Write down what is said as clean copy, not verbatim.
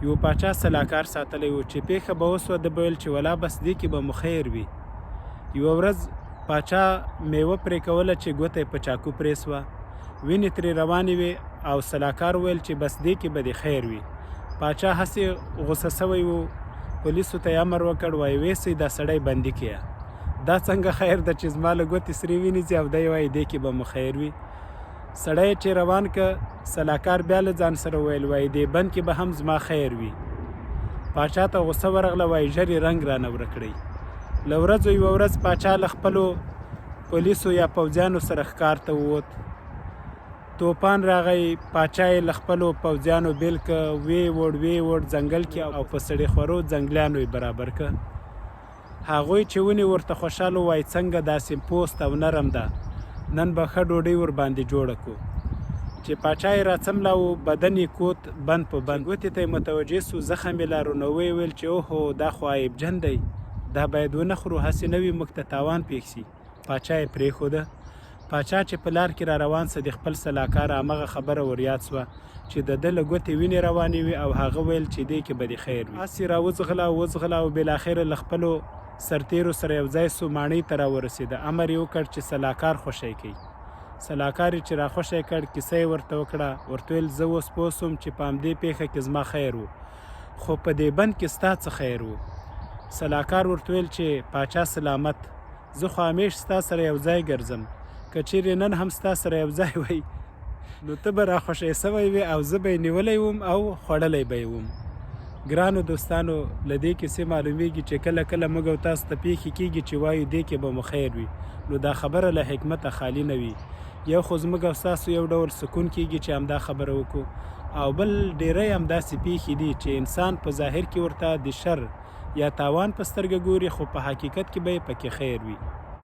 یو پاچا سلاکار ساتلی و چې پیښه به وسوه ده به ویل چې ولا بس دې کې به مو خیر وي. یوه ورځ پاچا میوه پرې کوله چې ګوته یې په چاقو پرې سوه، وینې ترې روانې وې او سلاکار ویل چې بس دې کې به دې خیر وي. پاچا هسې غوسه سوی و، پولیسو ته یې امر وکړ وایي ویسئ دا سړی بندي کړه. دا څنګه خیر ده چې زما له ګوتې سرې وینې ځي او دی وایي دې کې به مو خیر وي. سړی چې روان که سلاکار بیا له ځان سره ویل وایي دې بند کې به هم زما خیر وي. پاچا ته غوسه ورغله، وایي ژر یې رنګ رانه ورک کړئ. له ورځو یوه ورځ پاچا له خپلو پولیسو یا پوځیانو سره ښکار ته ووت. توپان راغی، پاچا یې له خپلو پوځیانو بیل که، ویې وړ ځنګل کې او په سړي خورو ځنګلیانو یې برابر که. هغوی چې ونې ورته خوشحاله وایي څنګه داسې پوست او نرم ده، نن به ښه ډوډۍ ورباندې جوړه کړو. چې پاچا یې راڅملاوه بدن یې کوت بند په بند، ګوتې ته یې متوجه سو زخم یې لارو. نو ویې ویل چې اوهو دا خو عیبجن دی، دا باید ونه خورو، هسې نه وي موږ ته تاوان پېښ شي. پاچا یې پرېښوده. پاچا چې په لار کې را روان سه د خپل سلاکار همغه خبره ور یاد سوه چې د ده له ګوتې وینې روانې وي او هغه ویل چې دې کې به دې خیر وي. اس یې را وځغله او بالاخره له خپلو سرتیرو سره یو ځای سو، ماڼۍ ته راورسېده. امر یې وکړ چې سلاکار خوشی کوي. سلاکار یې چې را خوشی کړ، کیسه یې ورته وکړه. ورته ویل زه اوس پوه سوم چې په همدې پیښه کې زما خیر و، خو په دې بند کې ستا څه خیر و. سلاکار ورته ویل چې پاچا سلامت، زه خو همیش ستا سره یو ځای ګرځم، که چیرې نن هم ستا سره یو ځای وی نو ته به را خوشی سوی وي او زه به یې نیولی وم او خوړلی به یې وم. ګرانو دوستانو، له دې کیسې معلومیږي چې کله کله موږ او تاسو ته پیښې کیږي چې وایو دې کې به مو خیر وي، نو دا خبره له حکمته خالی نه وي. یو خو زموږ او ستاسو یو ډول سکون کیږي چې همدا خبره وکړو، او بل ډیری همداسې پیښې دي چې انسان په ظاهر کې ورته د شر یا تاوان په سترګه ګوري، خو په حقیقت کې به یې پکې خیر وي.